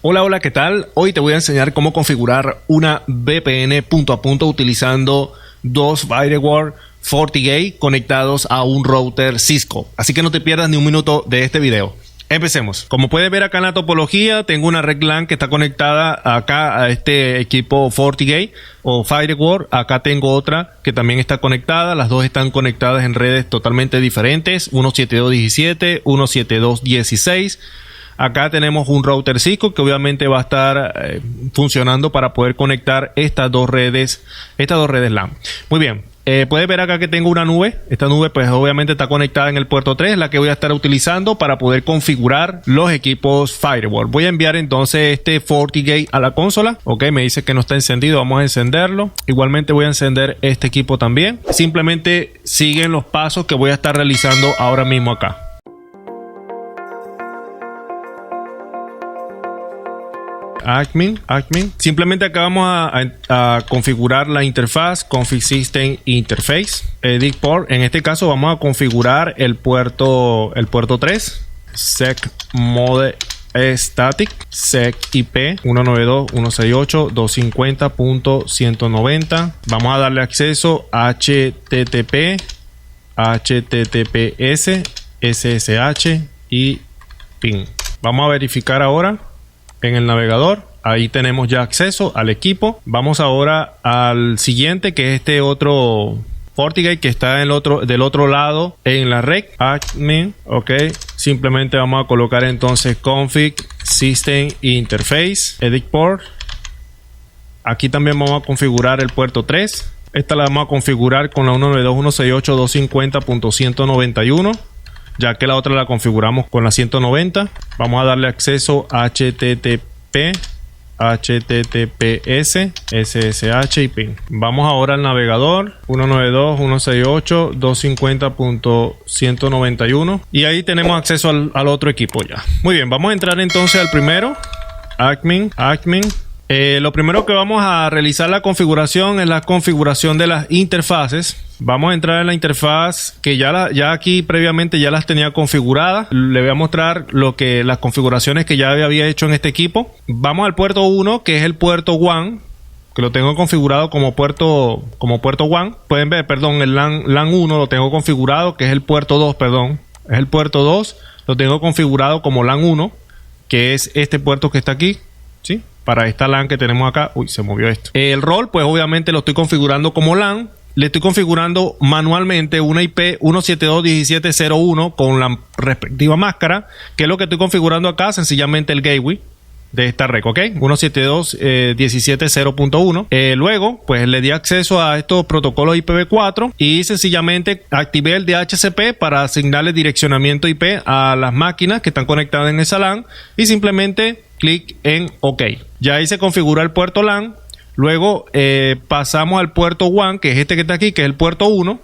Hola, ¿qué tal? Hoy te voy a enseñar cómo configurar una VPN punto a punto utilizando dos FireWall FortiGate conectados a un router Cisco. Así que no te pierdas ni un minuto de este video. Empecemos. Como puedes ver acá en la topología, tengo una red LAN que está conectada acá a este equipo FortiGate o FireWall. Acá tengo otra que también está conectada. Las dos están conectadas en redes totalmente diferentes. 172.17, 172.16. Acá tenemos un router Cisco que obviamente va a estar funcionando para poder conectar estas dos redes LAN. Muy bien. Puedes ver acá que tengo una nube. Esta nube pues obviamente está conectada en el puerto 3, la que voy a estar utilizando para poder configurar los equipos FireWall. Voy a enviar entonces este FortiGate a la consola. Ok, me dice que no está encendido. Vamos a encenderlo. Igualmente voy a encender este equipo también. Simplemente siguen los pasos que voy a estar realizando ahora mismo acá. Admin. Simplemente acá vamos a configurar la interfaz Config System Interface Edit Port. En este caso vamos a configurar el puerto 3 sec mode static sec IP 192.168.250.190. Vamos a darle acceso HTTP, HTTPS, SSH y PIN. Vamos a verificar ahora en el navegador. Ahí tenemos ya acceso al equipo. Vamos ahora al siguiente, que es este otro FortiGate que está del otro lado en la red. Admin. Ok. Simplemente vamos a colocar entonces Config System Interface Edit Port. Aquí también vamos a configurar el puerto 3. Esta la vamos a configurar con la 192.168.250.191. Ya que la otra la configuramos con la 190. Vamos a darle acceso a HTTP, HTTPS, SSH y PIN. Vamos ahora al navegador 192.168.250.191 y ahí tenemos acceso al otro equipo ya. Muy bien, vamos a entrar entonces al primero. Admin. Lo primero que vamos a realizar la configuración es la configuración de las interfaces. Vamos a entrar en la interfaz que ya aquí previamente ya las tenía configuradas. Le voy a mostrar las configuraciones que ya había hecho en este equipo. Vamos al puerto 1, que es el puerto WAN, que lo tengo configurado como puerto WAN. Pueden ver, perdón, el LAN 1 lo tengo configurado, que es el puerto 2, perdón. Es el puerto 2, lo tengo configurado como LAN 1, que es este puerto que está aquí, ¿sí? Para esta LAN que tenemos acá. Uy, se movió esto. El rol, pues obviamente lo estoy configurando como LAN. Le estoy configurando manualmente una IP 172.17.0.1 con la respectiva máscara, que es lo que estoy configurando acá, sencillamente el gateway de esta red, ¿ok? 172.17.0.1. Luego, pues le di acceso a estos protocolos IPv4 y sencillamente activé el DHCP para asignarle direccionamiento IP a las máquinas que están conectadas en esa LAN y simplemente clic en OK. Ya ahí se configura el puerto LAN. Luego pasamos al puerto WAN, que es este que está aquí, que es el puerto 1.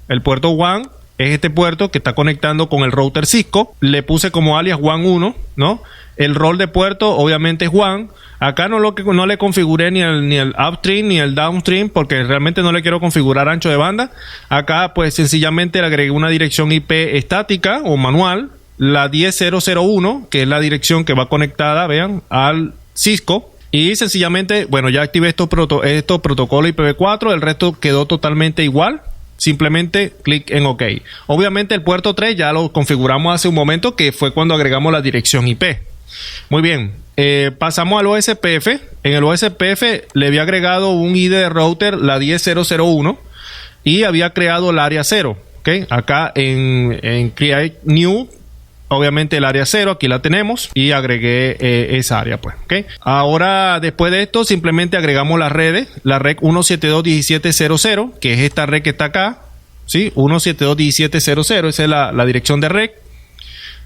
El puerto WAN es este puerto que está conectando con el router Cisco. Le puse como alias WAN 1, ¿no? El rol de puerto obviamente es WAN. Acá no le configuré ni el upstream ni el downstream porque realmente no le quiero configurar ancho de banda. Acá pues sencillamente le agregué una dirección IP estática o manual, la 10.0.0.1, que es la dirección que va conectada, vean, al Cisco. Y sencillamente, bueno, ya activé estos protocolos IPv4, el resto quedó totalmente igual. Simplemente clic en OK. Obviamente el puerto 3 ya lo configuramos hace un momento, que fue cuando agregamos la dirección IP. Muy bien, pasamos al OSPF. En el OSPF le había agregado un ID de router, la 10.0.0.1, y había creado el área 0. ¿Okay? Acá en Create New, obviamente el área 0, aquí la tenemos y agregué esa área, pues. ¿Okay? Ahora, después de esto, simplemente agregamos las redes. La red 172.17.0.0, que es esta red que está acá, ¿sí? 172.17.0.0, esa es la dirección de red.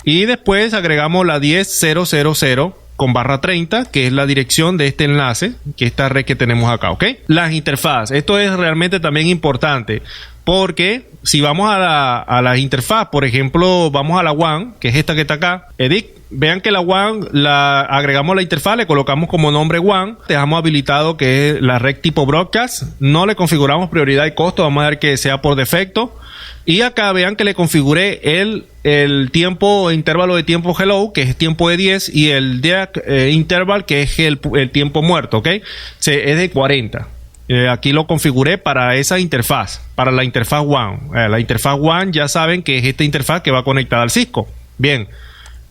Y después agregamos la 10.0.0.0 con /30, que es la dirección de este enlace, que es esta red que tenemos acá, ¿ok? Las interfaces. Esto es realmente también importante, porque si vamos a la interfaz, por ejemplo, vamos a la WAN, que es esta que está acá, Edit, vean que la WAN la agregamos a la interfaz, le colocamos como nombre WAN, dejamos habilitado que es la red tipo broadcast, no le configuramos prioridad y costo, vamos a ver que sea por defecto. Y acá vean que le configuré el tiempo, intervalo de tiempo hello, que es tiempo de 10, y el deac interval, que es el tiempo muerto, ¿ok? Es de 40. Aquí lo configuré para esa interfaz, para la interfaz WAN. La interfaz WAN ya saben que es esta interfaz que va conectada al Cisco. Bien.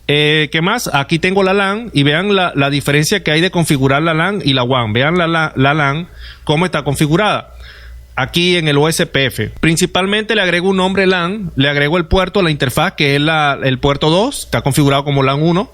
¿Qué más? Aquí tengo la LAN y vean la diferencia que hay de configurar la LAN y la WAN. Vean la LAN, cómo está configurada. Aquí en el OSPF. Principalmente le agrego un nombre LAN, le agrego el puerto, la interfaz, que es el puerto 2, está configurado como LAN 1.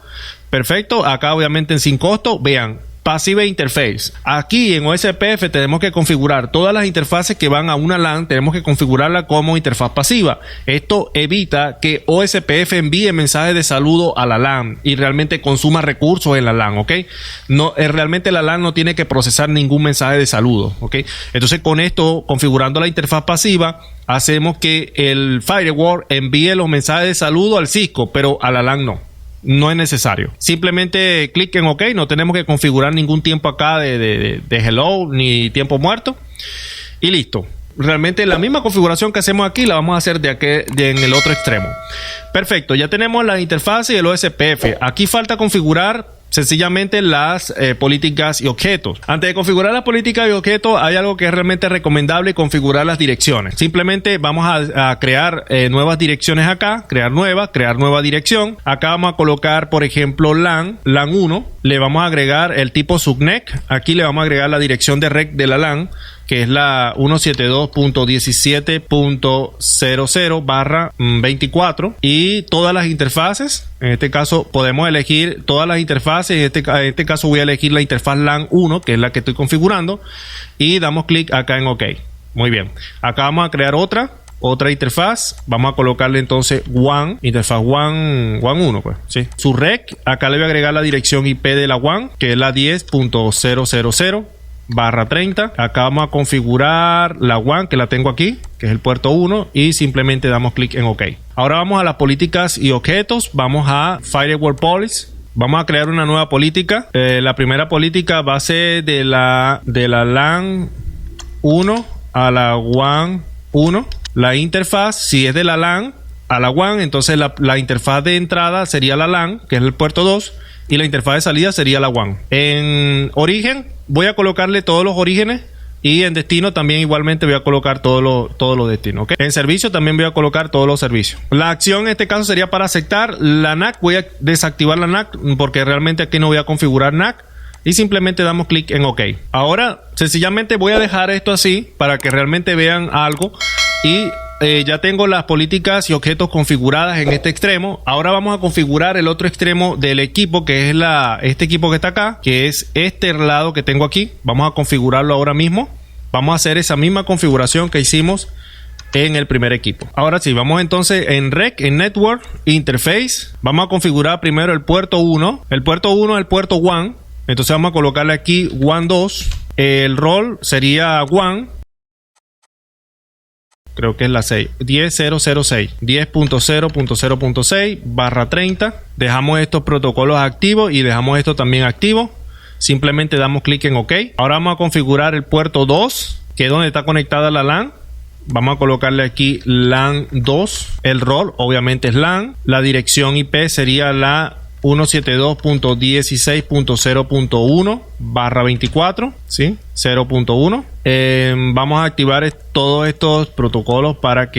Perfecto. Acá obviamente en sin costo, vean. Passive Interface. Aquí en OSPF tenemos que configurar todas las interfaces que van a una LAN, tenemos que configurarla como interfaz pasiva. Esto evita que OSPF envíe mensajes de saludo a la LAN y realmente consuma recursos en la LAN, ¿ok? No, realmente la LAN no tiene que procesar ningún mensaje de saludo, ¿ok? Entonces con esto, configurando la interfaz pasiva, hacemos que el firewall envíe los mensajes de saludo al Cisco, pero a la LAN no. No es necesario. Simplemente clic en OK. No tenemos que configurar ningún tiempo acá de hello ni tiempo muerto. Y listo. Realmente la misma configuración que hacemos aquí la vamos a hacer en el otro extremo. Perfecto. Ya tenemos la interfaz y el OSPF. Aquí falta configurar sencillamente las políticas y objetos. Antes de configurar las políticas y objetos, hay algo que es realmente recomendable: configurar las direcciones. Simplemente vamos a crear nuevas direcciones acá, crear nueva dirección. Acá vamos a colocar, por ejemplo, LAN 1. Le vamos a agregar el tipo subnet. Aquí le vamos a agregar la dirección de red de la LAN, que es la 172.17.00/24, y todas las interfaces. En este caso podemos elegir todas las interfaces. En este caso voy a elegir la interfaz LAN 1, que es la que estoy configurando, y damos clic acá en OK. Muy bien. Acá vamos a crear otra interfaz. Vamos a colocarle entonces WAN, interfaz WAN 1, pues, ¿sí? Su rec. Acá le voy a agregar la dirección IP de la WAN, que es la 10.000/30. Acá vamos a configurar la WAN, que la tengo aquí, que es el puerto 1, y simplemente damos clic en OK. Ahora vamos a las políticas y objetos. Vamos a Firewall Policy. Vamos a crear una nueva política. La primera política va a ser de la LAN 1 a la WAN 1. La interfaz, si es de la LAN a la WAN, entonces la interfaz de entrada sería la LAN, que es el puerto 2, y la interfaz de salida sería la WAN. En origen voy a colocarle todos los orígenes, y en destino también igualmente voy a colocar todos los destinos, ¿okay? En servicio también voy a colocar todos los servicios. La acción en este caso sería para aceptar la NAC. Voy a desactivar la NAC porque realmente aquí no voy a configurar NAC, y simplemente damos clic en OK. Ahora sencillamente voy a dejar esto así para que realmente vean algo. Y ya tengo las políticas y objetos configuradas en este extremo. Ahora vamos a configurar el otro extremo del equipo, que es este equipo que está acá, que es este lado que tengo aquí. Vamos a configurarlo ahora mismo. Vamos a hacer esa misma configuración que hicimos en el primer equipo. Ahora sí, vamos entonces en Rec, en Network, Interface. Vamos a configurar primero el puerto 1. El puerto 1 es el puerto WAN. Entonces vamos a colocarle aquí WAN 2. El rol sería WAN. Creo que es la 6, 10.006, 10.0.0.6/30. Dejamos estos protocolos activos y dejamos esto también activo. Simplemente damos clic en OK. Ahora vamos a configurar el puerto 2, que es donde está conectada la LAN. Vamos a colocarle aquí LAN 2. El rol obviamente es LAN. La dirección IP sería la 172.16.0.1/24, ¿sí? 0.1. Vamos a activar todos estos protocolos para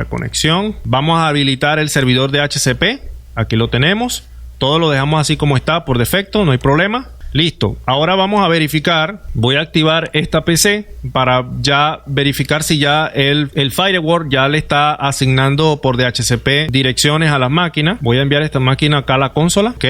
conexión. Vamos a habilitar el servidor de HCP. Aquí lo tenemos. Todo lo dejamos así como está por defecto, no hay problema. Listo. Ahora vamos a verificar. Voy a activar esta PC para ya verificar si ya el firewall ya le está asignando por DHCP direcciones a las máquinas. Voy a enviar esta máquina acá a la consola. Ok.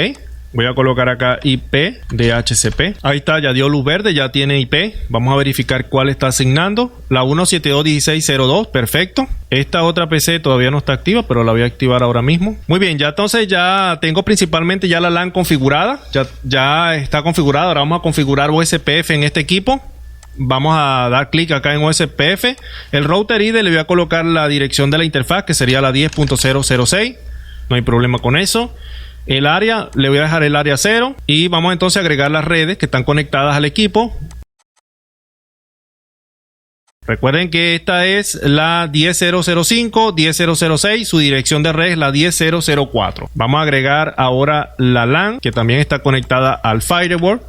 Voy a colocar acá IP de HCP. Ahí está, ya dio luz verde, ya tiene IP. Vamos a verificar cuál está asignando. La 172.16.02, perfecto. Esta otra PC todavía no está activa, pero la voy a activar ahora mismo. Muy bien, ya entonces ya tengo principalmente ya la LAN configurada. Ya está configurada. Ahora vamos a configurar OSPF en este equipo. Vamos a dar clic acá en OSPF. El router ID le voy a colocar la dirección de la interfaz, que sería la 10.006. No hay problema con eso. El área, le voy a dejar el área 0 y vamos entonces a agregar las redes que están conectadas al equipo. Recuerden que esta es la 10005, 10006, su dirección de red es la 10004. Vamos a agregar ahora la LAN que también está conectada al firewall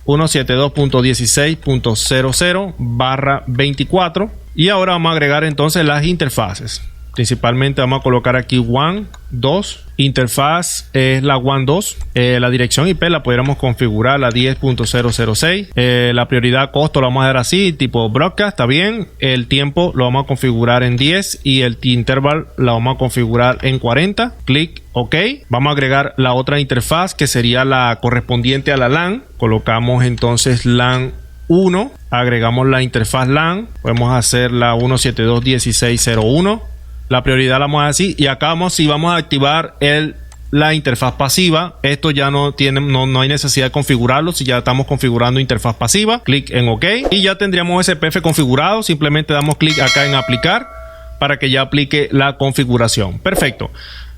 172.16.00/24 y ahora vamos a agregar entonces las interfaces. Principalmente vamos a colocar aquí WAN 2. Interfaz es la WAN 2. La dirección IP la pudiéramos configurar la 10.006. La prioridad costo la vamos a dar así, tipo broadcast, está bien. El tiempo lo vamos a configurar en 10 y el interval la vamos a configurar en 40. Clic OK. Vamos a agregar la otra interfaz que sería la correspondiente a la LAN. Colocamos entonces LAN 1. Agregamos la interfaz LAN. Podemos hacer la 172.16.01. La prioridad la vamos a decir y acá vamos a activar la interfaz pasiva. Esto ya no hay necesidad de configurarlo si ya estamos configurando interfaz pasiva. Clic en OK y ya tendríamos SPF configurado. Simplemente damos clic acá en aplicar para que ya aplique la configuración. Perfecto.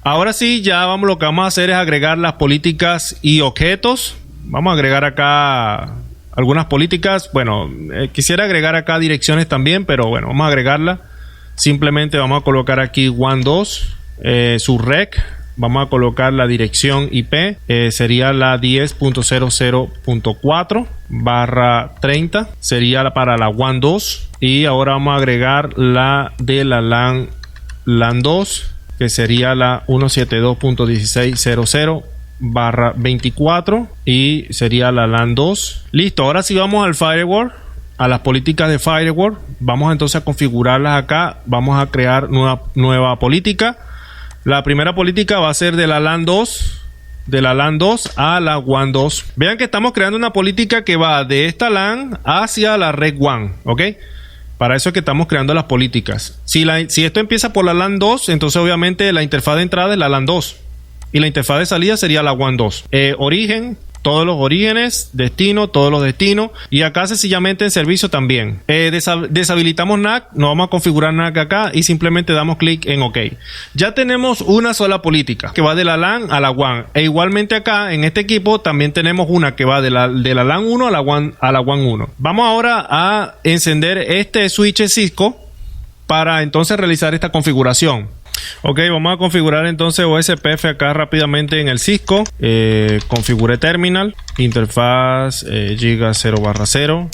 Ahora sí, lo que vamos a hacer es agregar las políticas y objetos. Vamos a agregar acá algunas políticas. Bueno, quisiera agregar acá direcciones también, pero bueno, vamos a agregarla. Simplemente vamos a colocar aquí WAN 2, su rec. Vamos a colocar la dirección IP, sería la 10.00.4/30, sería para la WAN 2. Y ahora vamos a agregar la de la LAN 2, que sería la 172.16.00/24 y sería la LAN 2. Listo, ahora sí vamos al firewall. A las políticas de firewall, vamos entonces a configurarlas acá. Vamos a crear nueva política. La primera política va a ser de la LAN 2, a la WAN 2. Vean que estamos creando una política que va de esta LAN hacia la red WAN, ¿ok? Para eso es que estamos creando las políticas. Si esto empieza por la LAN 2, entonces obviamente la interfaz de entrada es la LAN 2 y la interfaz de salida sería la WAN 2. Origen, todos los orígenes, destino, todos los destinos y acá sencillamente en servicio también. Deshabilitamos NAC, no vamos a configurar NAC acá y simplemente damos clic en OK. Ya tenemos una sola política que va de la LAN a la WAN e igualmente acá en este equipo también tenemos una que va de la LAN 1 a la WAN 1. Vamos ahora a encender este switch Cisco para entonces realizar esta configuración. Ok, vamos a configurar entonces OSPF acá rápidamente en el Cisco. Configure terminal, interfaz giga 0/0.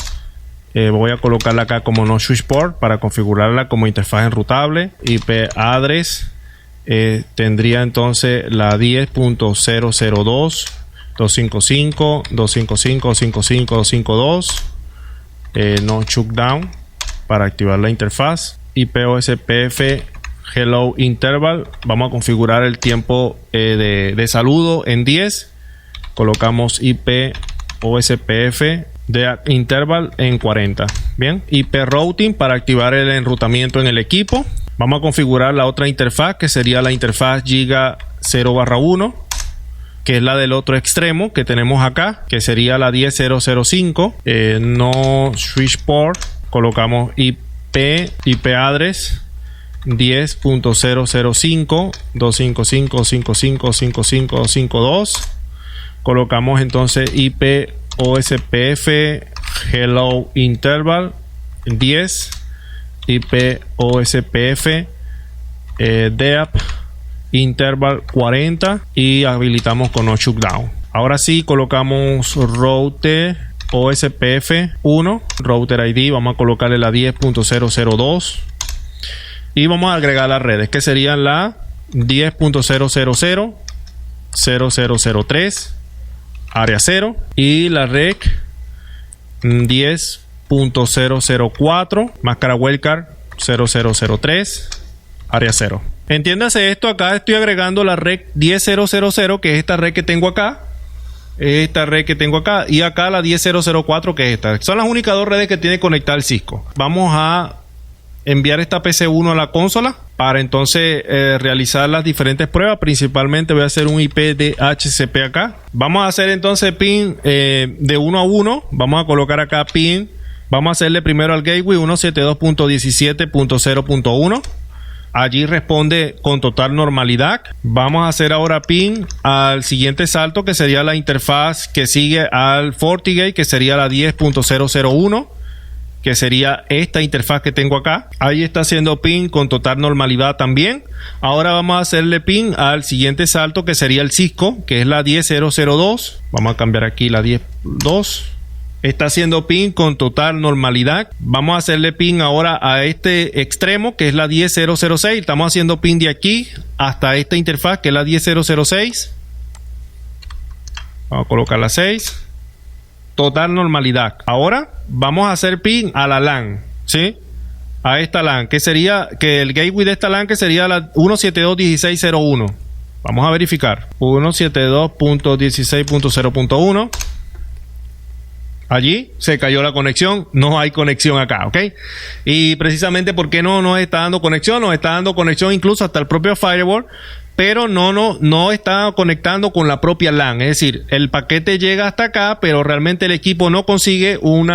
Voy a colocarla acá como no switch port para configurarla como interfaz enrutable. IP address tendría entonces la 10.002.255.255.255.252. No shutdown para activar la interfaz. IP OSPF hello interval, vamos a configurar el tiempo de saludo en 10. Colocamos IP OSPF de interval en 40. Bien, IP routing para activar el enrutamiento en el equipo. Vamos a configurar la otra interfaz que sería la interfaz giga 0/1, que es la del otro extremo que tenemos acá, que sería la 10.005. No switch port, colocamos IP address 10.005.255.255.252. Colocamos entonces IP OSPF hello interval 10, IP OSPF DEAP interval 40 y habilitamos con no shutdown. Ahora sí colocamos router OSPF 1, router ID, vamos a colocarle la 10.002 y vamos a agregar las redes que serían la 10.000.0003 área 0 y la REC 10.004 máscara wildcard 0003 área 0. Entiéndase esto, acá estoy agregando la REC 10.000, que es esta red que tengo acá. Y acá la 10.004, que es esta. Son las únicas dos redes que tiene conectada el Cisco. Vamos a enviar esta PC1 a la consola para entonces realizar las diferentes pruebas. Principalmente voy a hacer un IP de HCP acá. Vamos a hacer entonces pin de 1 a 1. Vamos a colocar acá pin. Vamos a hacerle primero al gateway 172.17.0.1. Allí responde con total normalidad. Vamos a hacer ahora ping al siguiente salto, que sería la interfaz que sigue al FortiGate, que sería la 10.001, que sería esta interfaz que tengo acá. Ahí está haciendo ping con total normalidad también. Ahora vamos a hacerle ping al siguiente salto, que sería el Cisco, que es la 10.002. Vamos a cambiar aquí la 10.2. Está haciendo ping con total normalidad. Vamos a hacerle ping ahora a este extremo, que es la 10.006. Estamos haciendo ping de aquí hasta esta interfaz, que es la 10.006. Vamos a colocar la 6. Total normalidad. Ahora vamos a hacer ping a la LAN, ¿sí? A esta LAN, que sería, que el gateway de esta LAN, que sería la 172.16.0.1. Vamos a verificar. 172.16.0.1. Allí se cayó la conexión, no hay conexión acá, ¿ok? Y precisamente porque no nos está dando conexión, nos está dando conexión incluso hasta el propio firewall, pero no está conectando con la propia LAN. Es decir, el paquete llega hasta acá, pero realmente el equipo no consigue un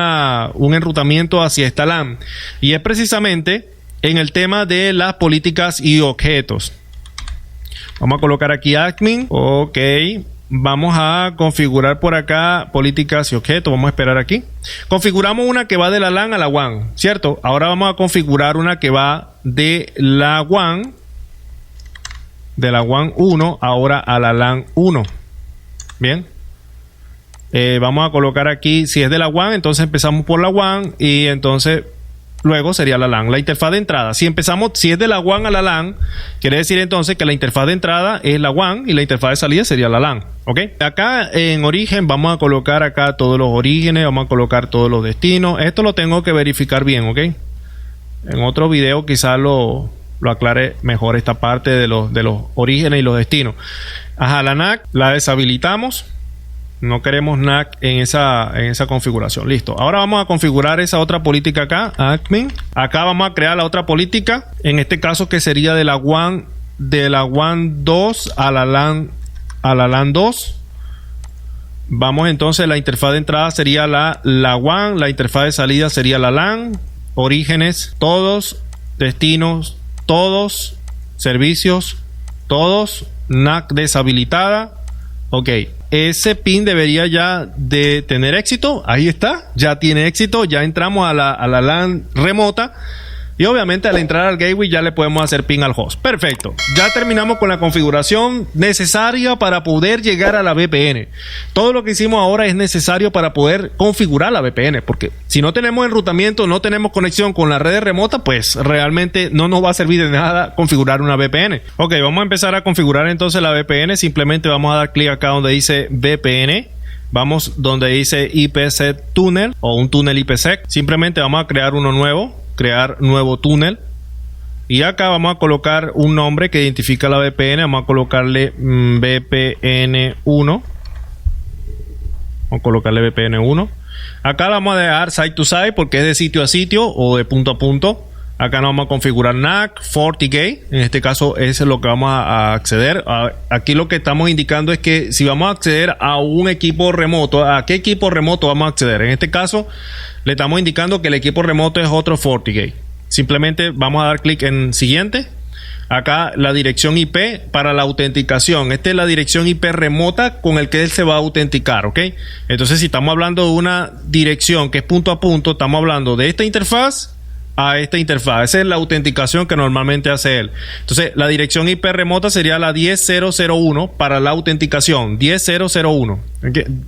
enrutamiento hacia esta LAN. Y es precisamente en el tema de las políticas y objetos. Vamos a colocar aquí admin, ok. Vamos a configurar por acá políticas y objetos. Vamos a esperar aquí. Configuramos una que va de la LAN a la WAN, ¿cierto? Ahora vamos a configurar una que va de la WAN 1 ahora a la LAN 1. Bien. Vamos a colocar aquí, si es de la WAN, entonces empezamos por la WAN y entonces luego sería la LAN, la interfaz de entrada. Si es de la WAN a la LAN, quiere decir entonces que la interfaz de entrada es la WAN y la interfaz de salida sería la LAN. ¿Ok? Acá en origen vamos a colocar acá todos los orígenes, vamos a colocar todos los destinos. Esto lo tengo que verificar bien, ¿ok? En otro video quizás lo aclare mejor esta parte de los orígenes y los destinos. Ajá, la NAC la deshabilitamos. No queremos NAC en esa configuración. Listo. Ahora vamos a configurar esa otra política acá. Admin. Acá vamos a crear la otra política. En este caso que sería de la WAN 2 a la LAN 2. Vamos entonces, la interfaz de entrada sería la WAN. La interfaz de salida sería la LAN. Orígenes, todos. Destinos, todos. Servicios, todos. NAC deshabilitada. Ok. Ese pin debería ya de tener éxito. Ahí está, ya tiene éxito. Ya entramos a la LAN remota. Y obviamente al entrar al gateway ya le podemos hacer ping al host. Perfecto. Ya terminamos con la configuración necesaria para poder llegar a la VPN. Todo lo que hicimos ahora es necesario para poder configurar la VPN. Porque si no tenemos enrutamiento, no tenemos conexión con la red remota, pues realmente no nos va a servir de nada configurar una VPN. Ok, vamos a empezar a configurar entonces la VPN. Simplemente vamos a dar clic acá donde dice VPN. Vamos donde dice IPsec Tunnel o un túnel IPsec. Simplemente vamos a crear uno nuevo. Crear nuevo túnel y acá vamos a colocar un nombre que identifica la VPN. Vamos a colocarle VPN1. Vamos a colocarle VPN1. Acá vamos a dejar site to site porque es de sitio a sitio o de punto a punto. Acá no vamos a configurar NAC, FortiGate. En este caso eso es lo que vamos a acceder. Aquí lo que estamos indicando es que si vamos a acceder a un equipo remoto, ¿a qué equipo remoto vamos a acceder? En este caso le estamos indicando que el equipo remoto es otro FortiGate. Simplemente vamos a dar clic en siguiente. Acá la dirección IP para la autenticación. Esta es la dirección IP remota con el que él se va a autenticar, ¿ok? Entonces si estamos hablando de una dirección que es punto a punto, estamos hablando de esta interfaz a esta interfaz. Esa es la autenticación que normalmente hace él. Entonces la dirección IP remota sería la 10.001 para la autenticación. 10.001.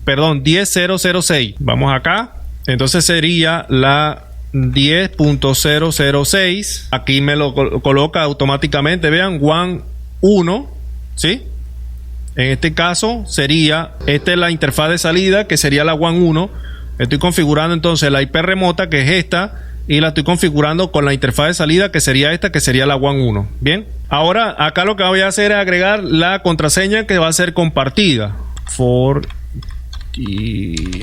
Perdón, 10.006. Vamos acá. Entonces sería la 10.006. Aquí me lo coloca automáticamente. Vean, WAN 1. ¿Sí? En este caso sería, esta es la interfaz de salida que sería la WAN 1. Estoy configurando entonces la IP remota que es esta. Y la estoy configurando con la interfaz de salida que sería esta, que sería la WAN 1. Bien. Ahora acá lo que voy a hacer es agregar la contraseña que va a ser compartida.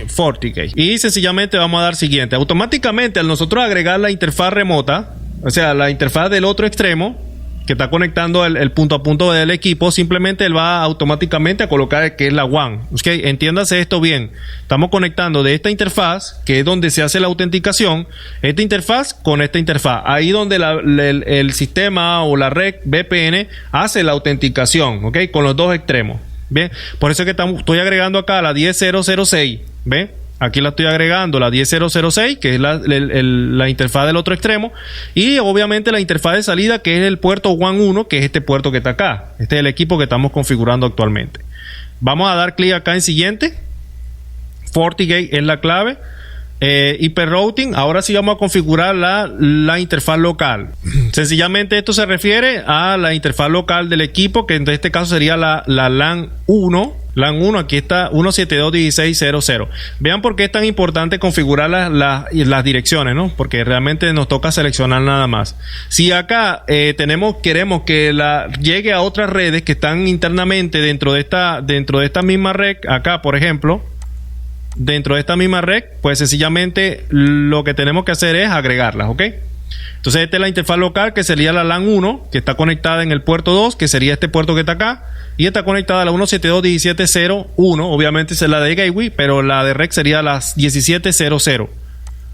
FortiGate. Y sencillamente vamos a dar siguiente. Automáticamente al nosotros agregar la interfaz remota, o sea la interfaz del otro extremo, que está conectando el punto a punto del equipo, simplemente él va automáticamente a colocar que es la WAN. Okay, entiéndase esto bien. Estamos conectando de esta interfaz, que es donde se hace la autenticación, esta interfaz con esta interfaz. Ahí donde el sistema o la red VPN hace la autenticación, ¿ok? Con los dos extremos. Bien, por eso es que estoy agregando acá la 10006. ¿Ven? Aquí la estoy agregando, la 10006, que es la interfaz del otro extremo. Y obviamente la interfaz de salida, que es el puerto WAN 1, que es este puerto que está acá. Este es el equipo que estamos configurando actualmente. Vamos a dar clic acá en siguiente. FortiGate es la clave. IP routing. Ahora sí vamos a configurar la interfaz local. Sencillamente esto se refiere a la interfaz local del equipo, que en este caso sería la LAN 1. LAN 1, aquí está 172.16.00. Vean por qué es tan importante configurar las direcciones, ¿no? Porque realmente nos toca seleccionar nada más. Si acá queremos que llegue a otras redes que están internamente dentro de esta misma red, acá por ejemplo, dentro de esta misma red, pues sencillamente lo que tenemos que hacer es agregarlas, ¿ok? Entonces esta es la interfaz local, que sería la LAN 1, que está conectada en el puerto 2, que sería este puerto que está acá, y está conectada a la 172.17.0.1, obviamente esa es la de gateway, pero la de red sería la 17.00.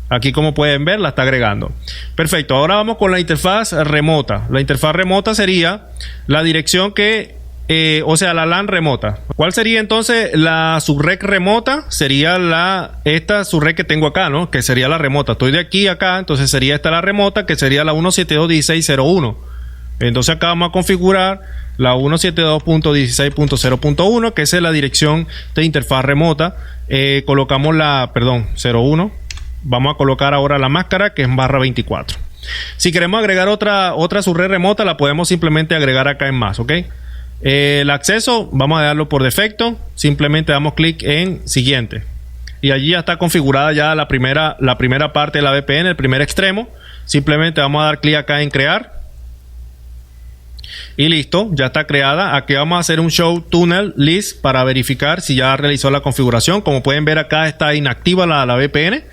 Aquí, como pueden ver, la está agregando. Perfecto, ahora vamos con la interfaz remota. La interfaz remota sería la dirección o sea, la LAN remota. ¿Cuál sería entonces la subred remota? Sería esta subred que tengo acá, ¿no? Que sería la remota. Estoy de aquí a acá, entonces sería esta la remota, que sería la 172.16.0.1. Entonces acá vamos a configurar la 172.16.0.1, que esa es la dirección de interfaz remota. Colocamos 01. Vamos a colocar ahora la máscara, que es /24. Si queremos agregar otra subred remota, la podemos simplemente agregar acá en más, ¿ok? El acceso vamos a darlo por defecto, simplemente damos clic en siguiente y allí ya está configurada ya la primera parte de la VPN, el primer extremo. Simplemente vamos a dar clic acá en crear y listo, ya está creada. Aquí vamos a hacer un show tunnel list para verificar si ya realizó la configuración. Como pueden ver, acá está inactiva la VPN.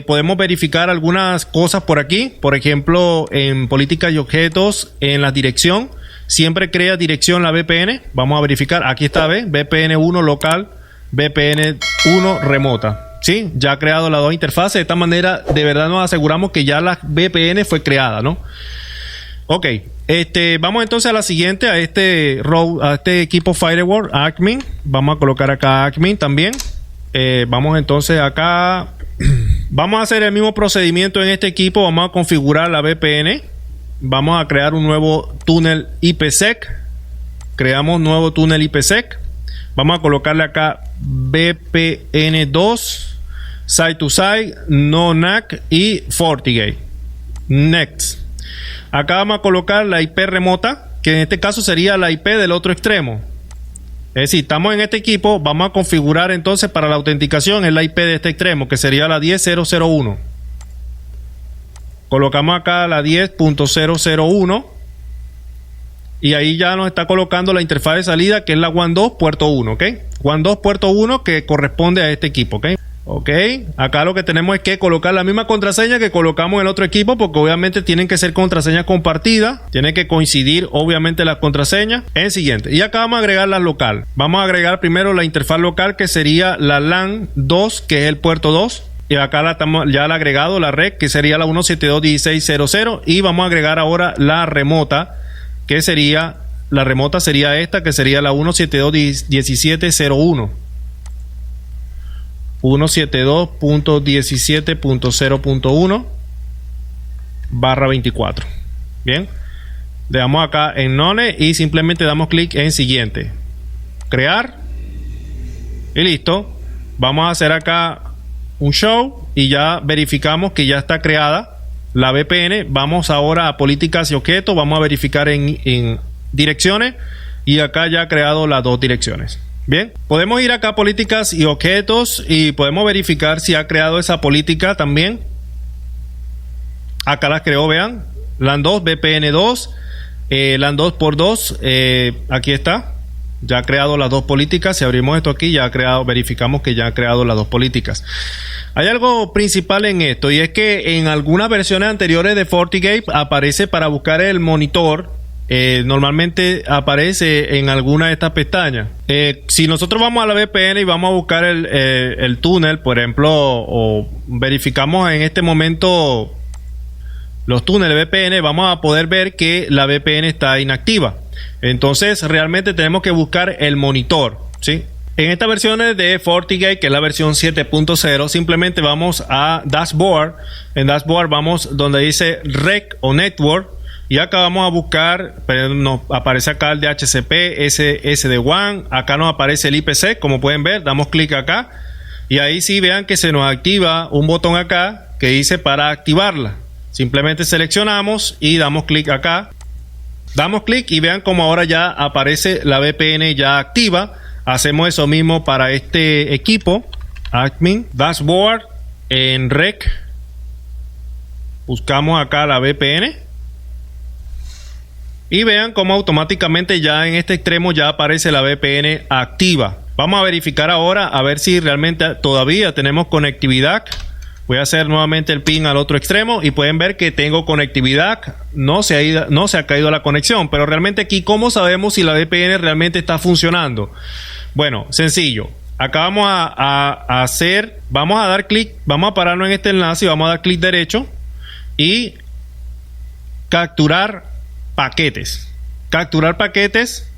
Podemos verificar algunas cosas por aquí, por ejemplo, en políticas y objetos, en la dirección. Siempre crea dirección la VPN. Vamos a verificar. Aquí está, VPN 1 local, VPN 1 remota. ¿Sí? Ya ha creado las dos interfaces. De esta manera, de verdad nos aseguramos que ya la VPN fue creada, ¿no? Ok. Vamos entonces a la siguiente, a este equipo Firewall, admin. Vamos a colocar acá admin también. Vamos entonces acá. Vamos a hacer el mismo procedimiento en este equipo. Vamos a configurar la VPN. Vamos a crear un nuevo túnel IPsec. Creamos nuevo túnel IPsec. Vamos a colocarle acá VPN2, Side to Side, No NAC y FortiGate. Next. Acá vamos a colocar la IP remota, que en este caso sería la IP del otro extremo. Es decir, estamos en este equipo, vamos a configurar entonces para la autenticación en la IP de este extremo, que sería la 10.0.0.1. Colocamos acá la 10.0.0.1 y ahí ya nos está colocando la interfaz de salida, que es la WAN 2 puerto 1, ¿ok? WAN 2 puerto 1, que corresponde a este equipo, ¿ok? Ok, acá lo que tenemos es que colocar la misma contraseña que colocamos en el otro equipo, porque obviamente tienen que ser contraseñas compartidas, tiene que coincidir obviamente las contraseñas. En siguiente, y acá vamos a agregar la local. Vamos a agregar primero la interfaz local, que sería la LAN 2, que es el puerto 2. Y acá ya la ha agregado la red, que sería la 172.16.0.0. Y vamos a agregar ahora la remota, que sería esta, que sería la 172.17.0.1. 172.17.0.1 /24. Bien, le damos acá en None y simplemente damos clic en siguiente, crear y listo. Vamos a hacer acá un show y ya verificamos que ya está creada la VPN. Vamos ahora a políticas y objetos, vamos a verificar en direcciones y acá ya ha creado las dos direcciones. Bien, podemos ir acá a políticas y objetos y podemos verificar si ha creado esa política también. Acá las creó, vean, LAN 2, VPN 2, LAN 2 por 2, aquí está. Ya ha creado las dos políticas. Si abrimos esto aquí, ya ha creado, verificamos que ya ha creado las dos políticas. Hay algo principal en esto, y es que en algunas versiones anteriores de FortiGate aparece para buscar el monitor. Normalmente aparece en alguna de estas pestañas. Si nosotros vamos a la VPN y vamos a buscar el túnel, por ejemplo, o verificamos en este momento los túneles VPN, vamos a poder ver que la VPN está inactiva. Entonces realmente tenemos que buscar el monitor, ¿sí? En estas versiones de FortiGate, que es la versión 7.0, simplemente vamos a Dashboard. En Dashboard vamos donde dice Rec o Network, y acá vamos a buscar, nos aparece acá el DHCP, SD-WAN, acá nos aparece el IPsec, como pueden ver, damos clic acá, y ahí sí vean que se nos activa un botón acá que dice para activarla. Simplemente seleccionamos y damos clic acá. Damos clic y vean como ahora ya aparece la VPN ya activa. Hacemos eso mismo para este equipo. Admin, Dashboard, en Rec. Buscamos acá la VPN. Y vean como automáticamente ya en este extremo ya aparece la VPN activa. Vamos a verificar ahora a ver si realmente todavía tenemos conectividad. Voy a hacer nuevamente el pin al otro extremo y pueden ver que tengo conectividad. No se ha caído la conexión, pero realmente aquí, ¿cómo sabemos si la VPN realmente está funcionando? Bueno, sencillo. Acá vamos vamos a dar clic, vamos a pararnos en este enlace y vamos a dar clic derecho y capturar paquetes. Capturar paquetes,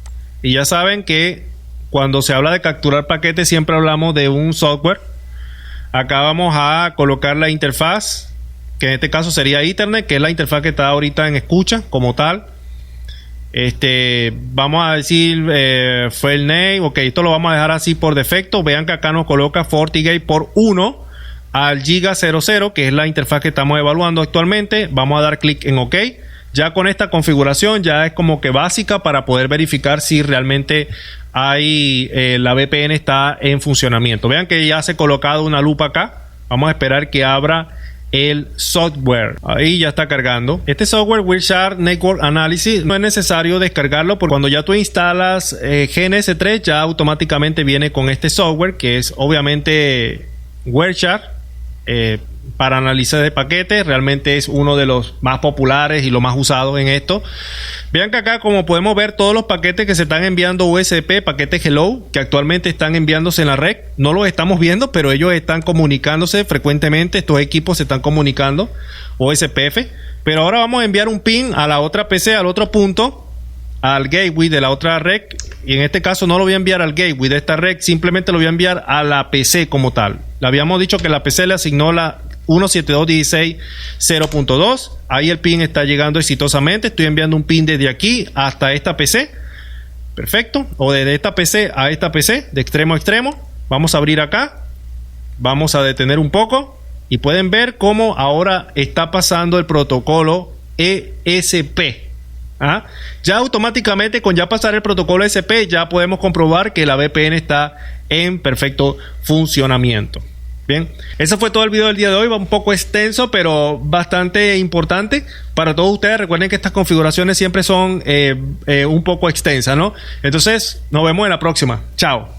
y ya saben que cuando se habla de capturar paquetes siempre hablamos de un software. Acá vamos a colocar la interfaz, que en este caso sería Ethernet, que es la interfaz que está ahorita en escucha como tal. Vamos a decir file name. Ok, esto lo vamos a dejar así por defecto. Vean que acá nos coloca FortiGate por 1 al Giga 00, que es la interfaz que estamos evaluando actualmente. Vamos a dar clic en OK. Ya con esta configuración ya es como que básica para poder verificar si realmente la VPN está en funcionamiento. Vean que ya se ha colocado una lupa acá. Vamos a esperar que abra el software. Ahí ya está cargando. Este software Wireshark Network Analysis no es necesario descargarlo, porque cuando ya tú instalas GNS3 ya automáticamente viene con este software, que es obviamente Wireshark para análisis de paquetes. Realmente es uno de los más populares y los más usados en esto. Vean que acá, como podemos ver, todos los paquetes que se están enviando USP, paquetes Hello, que actualmente están enviándose en la red, no los estamos viendo, pero ellos están comunicándose frecuentemente. Estos equipos se están comunicando OSPF. Pero ahora vamos a enviar un pin a la otra PC, al otro punto, al gateway de la otra red. Y en este caso no lo voy a enviar al gateway de esta red, simplemente lo voy a enviar a la PC como tal. Le habíamos dicho que la PC le asignó la 172.16.0.2. Ahí el pin está llegando exitosamente. Estoy enviando un pin desde aquí hasta esta PC. Perfecto. O desde esta PC a esta PC, de extremo a extremo. Vamos a abrir acá. Vamos a detener un poco. Y pueden ver cómo ahora está pasando el protocolo ESP. Ya automáticamente, con ya pasar el protocolo ESP, ya podemos comprobar que la VPN está en perfecto funcionamiento. Bien, ese fue todo el video del día de hoy. Va un poco extenso, pero bastante importante para todos ustedes. Recuerden que estas configuraciones siempre son un poco extensas, ¿no? Entonces, nos vemos en la próxima. Chao.